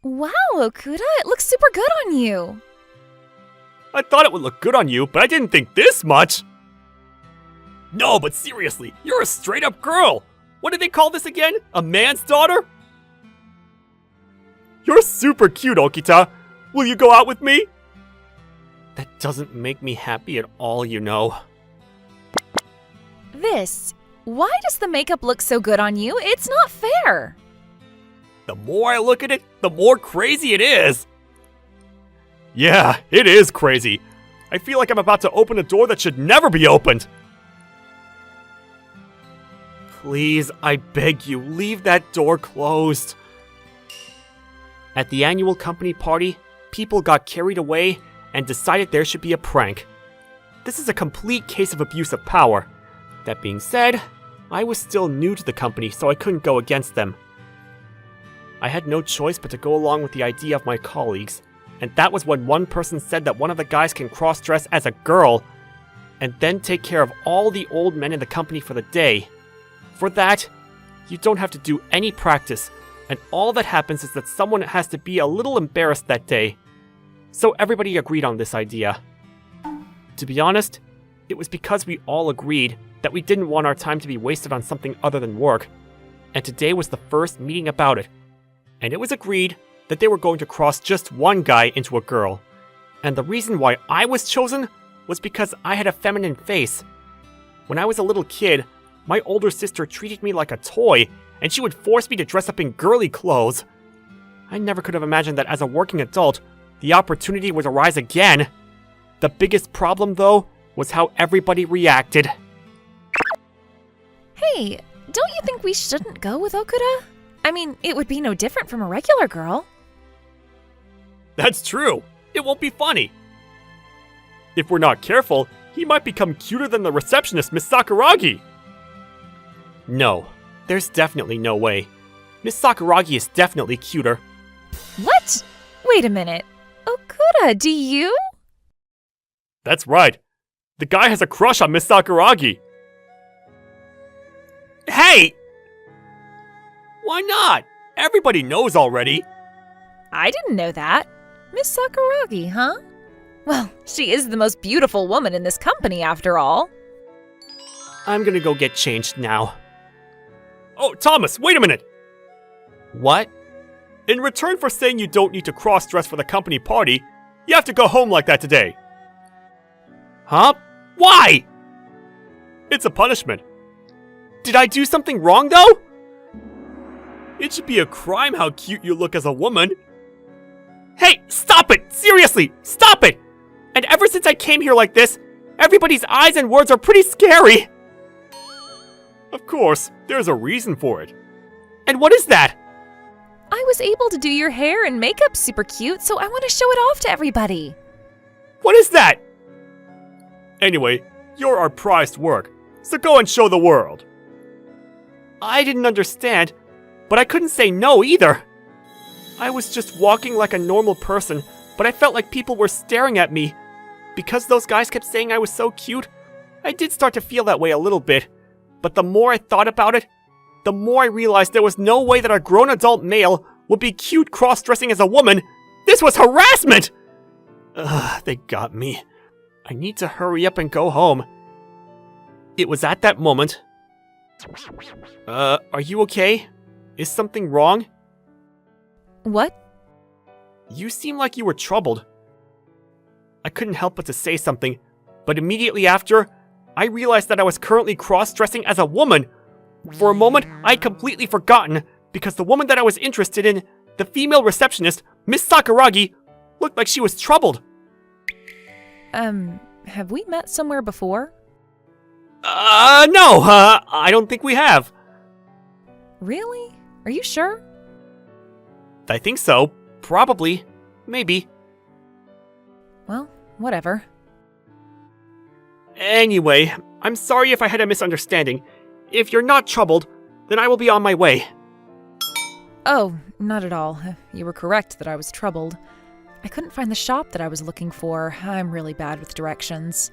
Wow, Okuda, it looks super good on you. I thought it would look good on you, but I didn't think this much! No, but seriously, you're a straight-up girl! What do they call this again? A man's daughter? You're super cute, Okita! Will you go out with me? That doesn't make me happy at all, you know. Why does the makeup look so good on you? It's not fair. The more I look at it, the more crazy it is! Yeah, it is crazy. I feel like I'm about to open a door that should never be opened. Please, I beg you, leave that door closed. At the annual company party, people got carried away and decided there should be a prank. This is a complete case of abuse of power. That being said, I was still new to the company, so I couldn't go against them. I had no choice but to go along with the idea of my colleagues, and that was when one person said that one of the guys can cross-dress as a girl, and then take care of all the old men in the company for the day. For that, you don't have to do any practice, and all that happens is that someone has to be a little embarrassed that day. So everybody agreed on this idea. To be honest, it was because we all agreed that we didn't want our time to be wasted on something other than work, and today was the first meeting about it. And it was agreed that they were going to cross just one guy into a girl. And the reason why I was chosen was because I had a feminine face. When I was a little kid, my older sister treated me like a toy, and she would force me to dress up in girly clothes. I never could have imagined that as a working adult, the opportunity would arise again. The biggest problem, though, was how everybody reacted. Hey, don't you think we shouldn't go with Okuda? I mean, it would be no different from a regular girl. That's true. It won't be funny. If we're not careful, he might become cuter than the receptionist, Miss Sakuragi. No, there's definitely no way. Miss Sakuragi is definitely cuter. What? Wait a minute. Okuda, do you? That's right. The guy has a crush on Miss Sakuragi. Hey! Why not? Everybody knows already. I didn't know that. Miss Sakuragi, huh? Well, she is the most beautiful woman in this company, after all. I'm gonna go get changed now. Oh, Thomas, wait a minute! What? In return for saying you don't need to cross-dress for the company party, you have to go home like that today. Huh? Why? It's a punishment. Did I do something wrong, though? It should be a crime how cute you look as a woman. Hey, stop it! Seriously, stop it! And ever since I came here like this, everybody's eyes and words are pretty scary. Of course, there's a reason for it. And what is that? I was able to do your hair and makeup super cute, so I want to show it off to everybody. What is that? Anyway, you're our prized work, so go and show the world. I didn't understand, but I couldn't say no either. I was just walking like a normal person, but I felt like people were staring at me. Because those guys kept saying I was so cute, I did start to feel that way a little bit. But the more I thought about it, the more I realized there was no way that a grown adult male would be cute cross-dressing as a woman. This was harassment! Ugh, they got me. I need to hurry up and go home. It was at that moment. Are you okay? Is something wrong? What? You seem like you were troubled. I couldn't help but to say something, but immediately after, I realized that I was currently cross-dressing as a woman. For a moment, I had completely forgotten, because the woman that I was interested in, the female receptionist, Miss Sakuragi, looked like she was troubled. Have we met somewhere before? No, I don't think we have. Really? Are you sure? I think so. Probably. Maybe. Well, whatever. Anyway, I'm sorry if I had a misunderstanding. If you're not troubled, then I will be on my way. Oh, not at all. You were correct that I was troubled. I couldn't find the shop that I was looking for. I'm really bad with directions.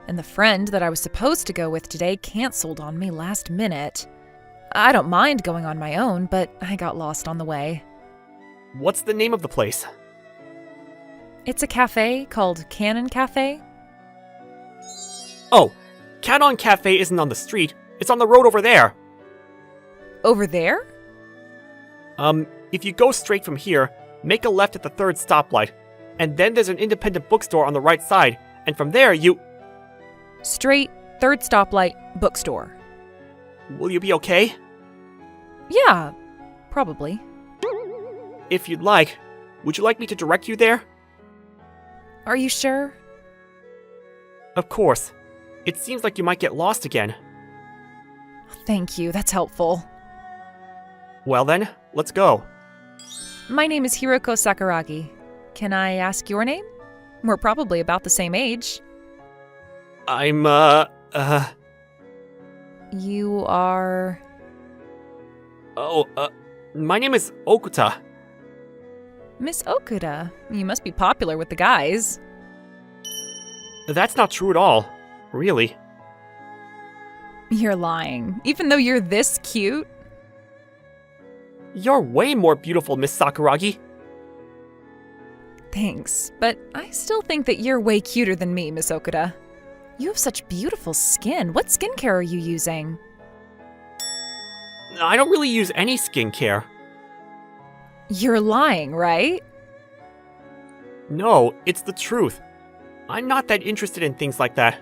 And the friend that I was supposed to go with today canceled on me last minute. I don't mind going on my own, but I got lost on the way. What's the name of the place? It's a cafe called Cannon Cafe. Oh, Canon Cafe isn't on the street. It's on the road over there. Over there? If you go straight from here, make a left at the third stoplight, and then there's an independent bookstore on the right side, and from there you... Straight, third stoplight, bookstore. Will you be okay? Yeah, probably. If you'd like, would you like me to direct you there? Are you sure? Of course. It seems like you might get lost again. Thank you, that's helpful. Well then, let's go. My name is Hiroko Sakuragi. Can I ask your name? We're probably about the same age. I'm, You are... my name is Okuta. Miss Okuda. You must be popular with the guys. That's not true at all. Really. You're lying. Even though you're this cute? You're way more beautiful, Miss Sakuragi. Thanks, but I still think that you're way cuter than me, Miss Okuda. You have such beautiful skin. What skincare are you using? I don't really use any skincare. You're lying, right? No, it's the truth. I'm not that interested in things like that.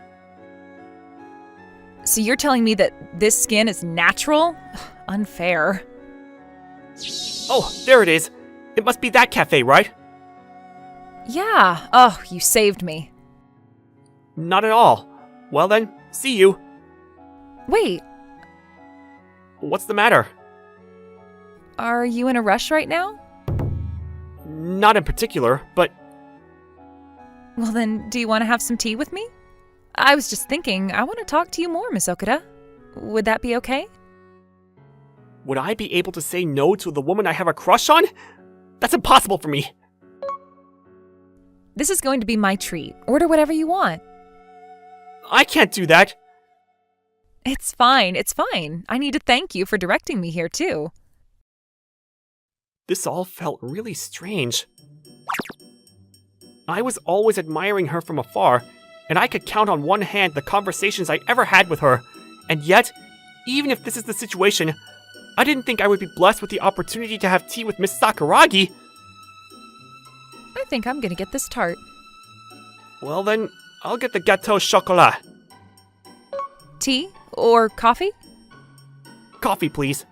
So you're telling me that this skin is natural? Unfair. Oh, there it is. It must be that cafe, right? Yeah. Oh, you saved me. Not at all. Well then, see you. Wait, What's the matter? are you in a rush right now? Not in particular, but Well then, do you want to have some tea with me? I was just thinking, I want to talk to you more, Miss Okuda. Would that be okay? would I be able to say no to the woman I have a crush on? That's impossible for me. This is going to be my treat. Order whatever you want. I can't do that. It's fine, it's fine. I need to thank you for directing me here, too. This all felt really strange. I was always admiring her from afar, and I could count on one hand the conversations I ever had with her. And yet, even if this is the situation, I didn't think I would be blessed with the opportunity to have tea with Miss Sakuragi. I think I'm gonna get this tart. Well then, I'll get the gâteau chocolat. Tea? Or coffee? Coffee, please.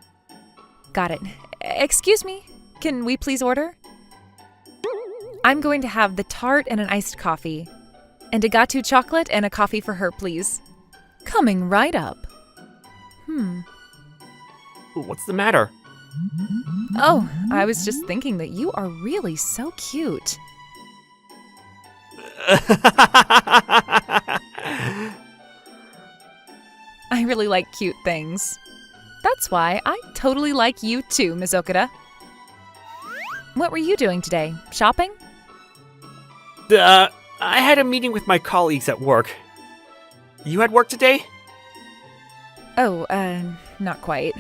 Got it. Excuse me, can we please order? I'm going to have the tart and an iced coffee. And a gâteau chocolate and a coffee for her, please. Coming right up. What's the matter? Oh, I was just thinking that you are really so cute. I really like cute things. That's why I totally like you too, Ms. Okuda. What were you doing today? Shopping? I had a meeting with my colleagues at work. You had work today? Oh, not quite.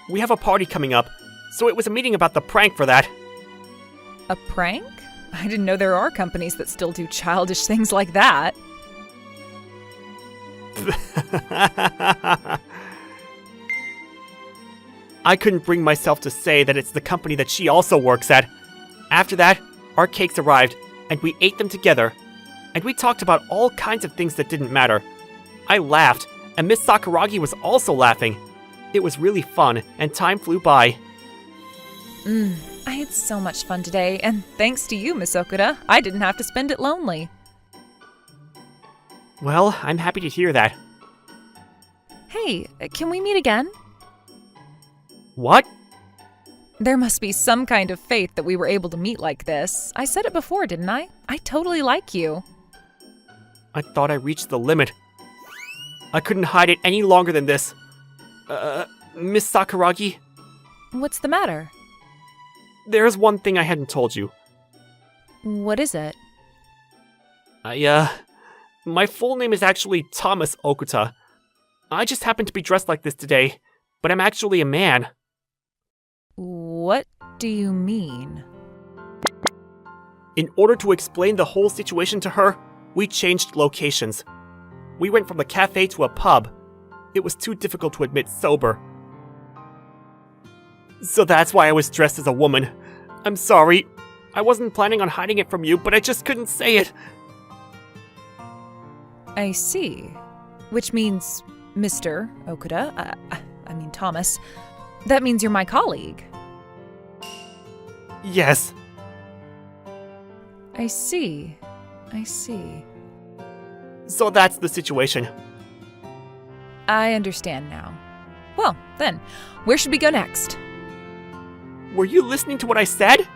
We have a party coming up, so it was a meeting about the prank for that. A prank? I didn't know there are companies that still do childish things like that. I couldn't bring myself to say that it's the company that she also works at. After that, our cakes arrived, and we ate them together. And we talked about all kinds of things that didn't matter. I laughed, and Miss Sakuragi was also laughing. It was really fun, and time flew by. I had so much fun today, and thanks to you, Miss Okuda, I didn't have to spend it lonely. Well, I'm happy to hear that. Hey, can we meet again? What? There must be some kind of fate that we were able to meet like this. I said it before, didn't I? I totally like you. I thought I reached the limit. I couldn't hide it any longer than this. Miss Sakuragi, What's the matter? there's one thing I hadn't told you. What is it? My full name is actually Thomas Okuta. I just happen to be dressed like this today, but I'm actually a man. What do you mean? In order to explain the whole situation to her, we changed locations. We went from the cafe to a pub. It was too difficult to admit sober. So that's why I was dressed as a woman. I'm sorry. I wasn't planning on hiding it from you, but I just couldn't say it. I see. Which means, Mr. Okuda, I mean Thomas, that means you're my colleague. Yes. I see. I see. So that's the situation. I understand now. Well, then, where should we go next? Were you listening to what I said?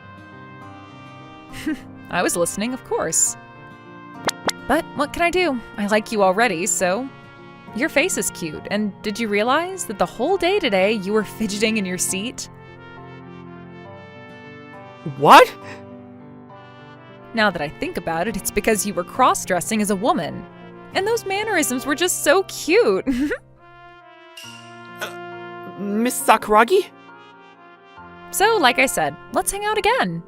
I was listening, of course. But what can I do? I like you already, so... Your face is cute, and did you realize that the whole day today you were fidgeting in your seat? What? Now that I think about it, it's because you were cross-dressing as a woman. And those mannerisms were just so cute. Miss Sakuragi? So, like I said, let's hang out again.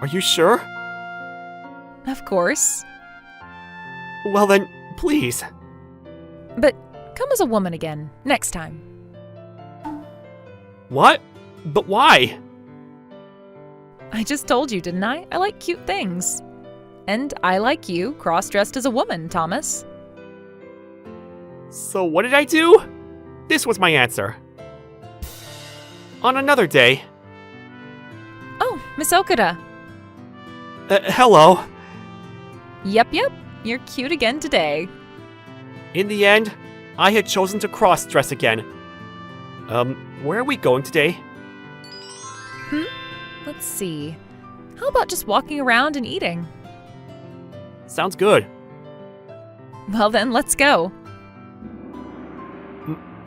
Are you sure? Of course. Well then, please. But come as a woman again, next time. What? But why? I just told you, didn't I? I like cute things. And I like you cross-dressed as a woman, Thomas. So what did I do? This was my answer. On another day... Oh, Miss Okuda. Hello. Yep, you're cute again today. In the end, I had chosen to cross-dress again. Where are we going today? Let's see. How about just walking around and eating? Sounds good. Well then, let's go.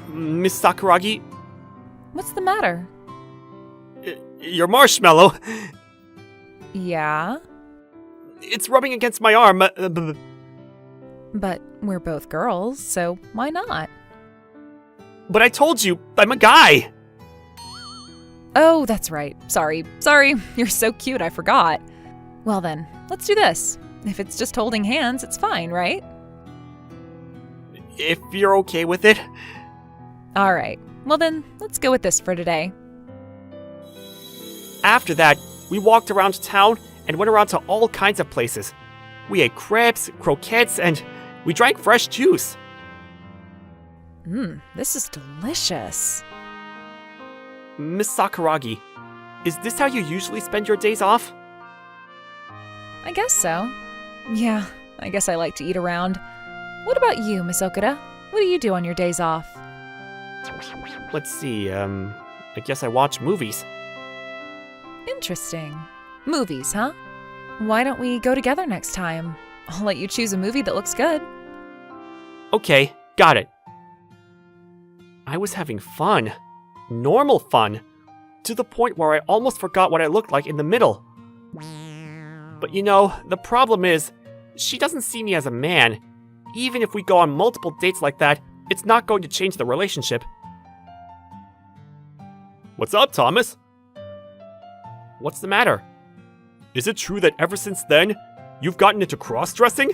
Miss Sakuragi? What's the matter? Your marshmallow! Yeah? It's rubbing against my arm. But we're both girls, so why not? But I told you, I'm a guy! Oh, that's right. Sorry. You're so cute, I forgot. Well then, let's do this. If it's just holding hands, it's fine, right? If you're okay with it. Alright. Well then, let's go with this for today. After that, we walked around town and went around to all kinds of places. We ate crepes, croquettes, and we drank fresh juice. This is delicious. Miss Sakuragi, is this how you usually spend your days off? I guess so. Yeah, I guess I like to eat around. What about you, Miss Okuda? What do you do on your days off? Let's see, I guess I watch movies. Interesting. Movies, huh? Why don't we go together next time? I'll let you choose a movie that looks good. Okay, got it. I was having fun. Normal fun. To the point where I almost forgot what I looked like in the middle. But you know, the problem is, she doesn't see me as a man. Even if we go on multiple dates like that, it's not going to change the relationship. What's up, Thomas? What's the matter? Is it true that ever since then, you've gotten into cross-dressing?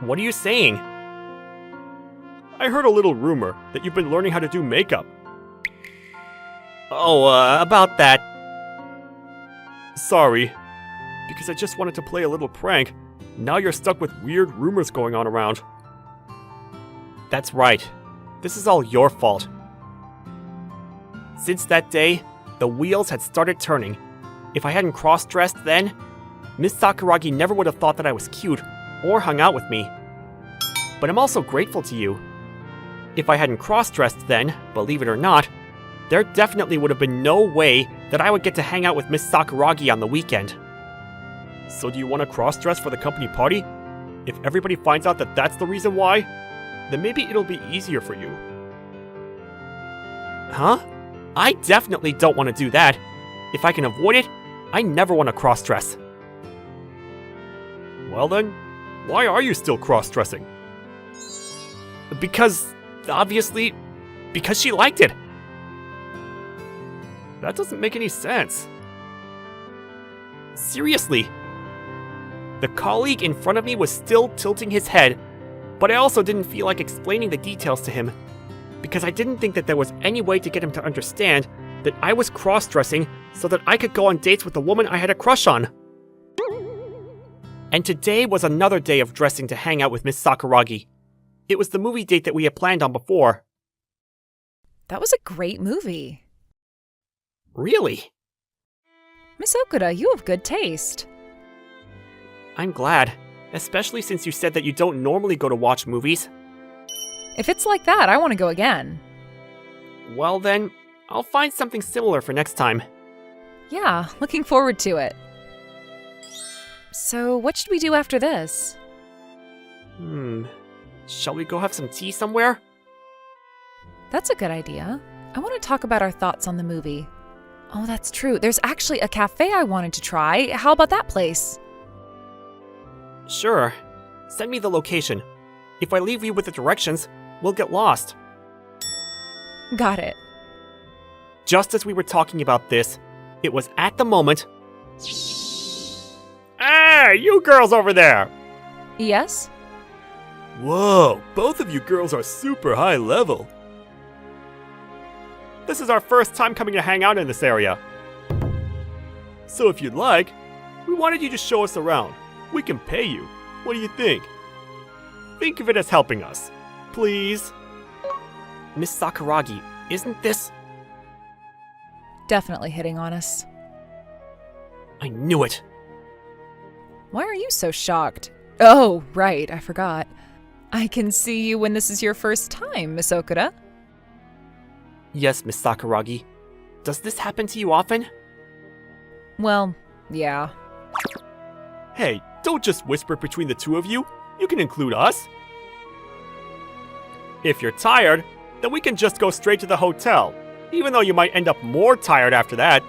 What are you saying? I heard a little rumor that you've been learning how to do makeup. Oh, about that. Sorry. Because I just wanted to play a little prank. Now you're stuck with weird rumors going on around. That's right. This is all your fault. Since that day, the wheels had started turning. If I hadn't cross-dressed then, Miss Sakuragi never would have thought that I was cute or hung out with me. But I'm also grateful to you. If I hadn't cross-dressed then, believe it or not, there definitely would have been no way that I would get to hang out with Miss Sakuragi on the weekend. So do you want to cross-dress for the company party? If everybody finds out that that's the reason why, then maybe it'll be easier for you. Huh? I definitely don't want to do that. If I can avoid it, I never want to cross-dress. Well then, why are you still cross-dressing? Because, obviously, because she liked it. That doesn't make any sense. Seriously. The colleague in front of me was still tilting his head, but I also didn't feel like explaining the details to him, because I didn't think that there was any way to get him to understand that I was cross-dressing so that I could go on dates with the woman I had a crush on. And today was another day of dressing to hang out with Miss Sakuragi. It was the movie date that we had planned on before. That was a great movie. Really? Miss Okuda, you have good taste. I'm glad, especially since you said that you don't normally go to watch movies. If it's like that, I want to go again. Well then, I'll find something similar for next time. Yeah, looking forward to it. So, what should we do after this? Shall we go have some tea somewhere? That's a good idea. I want to talk about our thoughts on the movie. Oh, that's true. There's actually a cafe I wanted to try. How about that place? Sure. Send me the location. If I leave you with the directions, we'll get lost. Got it. Just as we were talking about this, it was at the moment... Hey, you girls over there! Yes? Whoa, both of you girls are super high level. This is our first time coming to hang out in this area. So if you'd like, we wanted you to show us around. We can pay you. What do you think? Think of it as helping us. Please? Miss Sakuragi, isn't this... Definitely hitting on us. I knew it. Why are you so shocked? Oh, right, I forgot. I can see you when this is your first time, Miss Okuda. Yes, Miss Sakuragi. Does this happen to you often? Well, yeah. Hey, don't just whisper between the two of you. You can include us. If you're tired, then we can just go straight to the hotel, even though you might end up more tired after that.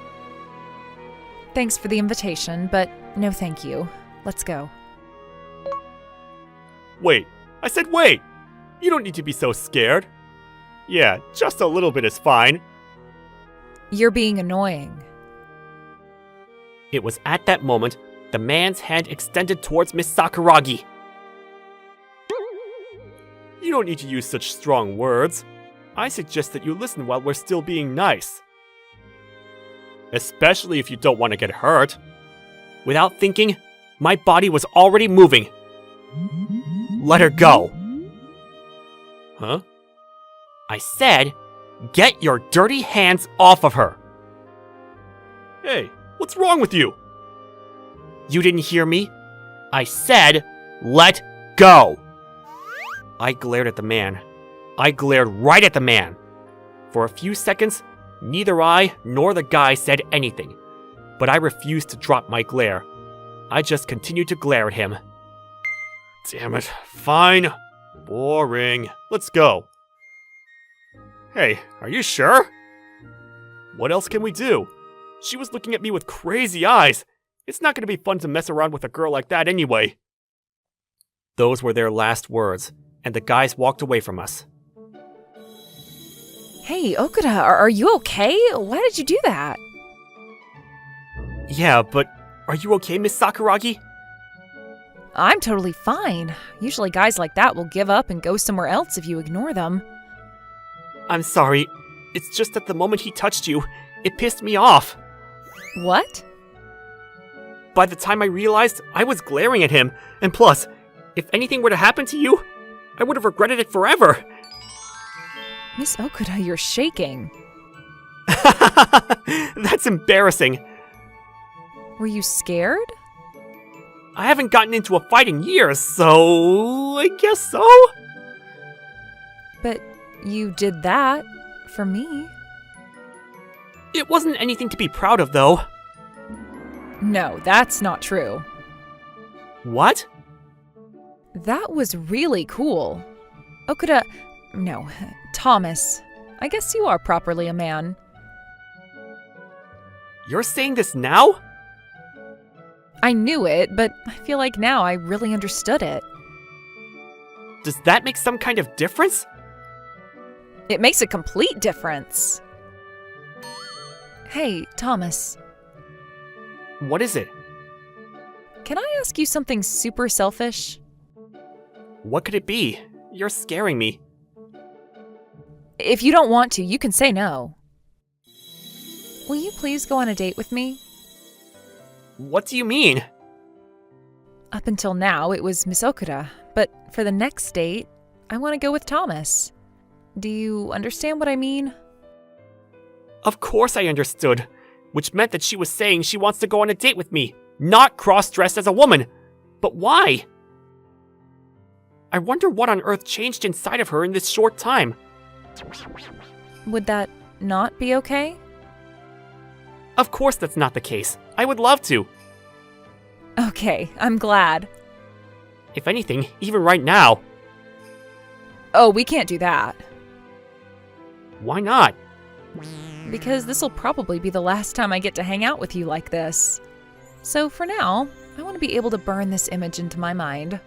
Thanks for the invitation, but no thank you. Let's go. Wait, I said wait! You don't need to be so scared. Yeah, just a little bit is fine. You're being annoying. It was at that moment the man's hand extended towards Miss Sakuragi. You don't need to use such strong words. I suggest that you listen while we're still being nice. Especially if you don't want to get hurt. Without thinking, my body was already moving. Let her go. Huh? I said, get your dirty hands off of her. Hey, what's wrong with you? You didn't hear me? I said, let go. I glared at the man. I glared right at the man. For a few seconds, neither I nor the guy said anything, but I refused to drop my glare. I just continued to glare at him. Damn it. Fine. Boring. Let's go. Hey, are you sure? What else can we do? She was looking at me with crazy eyes. It's not going to be fun to mess around with a girl like that anyway. Those were their last words, and the guys walked away from us. Hey, Okuda, are you okay? Why did you do that? Yeah, but are you okay, Miss Sakuragi? I'm totally fine. Usually guys like that will give up and go somewhere else if you ignore them. I'm sorry. It's just that the moment he touched you, it pissed me off. What? By the time I realized, I was glaring at him, and plus, if anything were to happen to you, I would have regretted it forever. Miss Okuda, you're shaking. That's embarrassing. Were you scared? I haven't gotten into a fight in years, so I guess so? But you did that for me. It wasn't anything to be proud of, though. No, that's not true. What? That was really cool. Okuda, no, Thomas. I guess you are properly a man. You're saying this now? I knew it, but I feel like now I really understood it. Does that make some kind of difference? It makes a complete difference. Hey, Thomas. What is it? Can I ask you something super selfish? What could it be? You're scaring me. If you don't want to, you can say no. Will you please go on a date with me? What do you mean? Up until now, it was Miss Okuda, but for the next date, I want to go with Thomas. Do you understand what I mean? Of course I understood, which meant that she was saying she wants to go on a date with me, not cross-dressed as a woman. But why? I wonder what on earth changed inside of her in this short time. Would that not be okay? Of course that's not the case. I would love to. Okay, I'm glad. If anything, even right now. Oh, we can't do that. Why not? Because this'll probably be the last time I get to hang out with you like this. So for now, I want to be able to burn this image into my mind.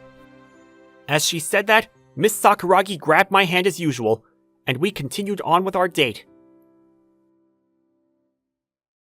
As she said that, Miss Sakuragi grabbed my hand as usual, and we continued on with our date.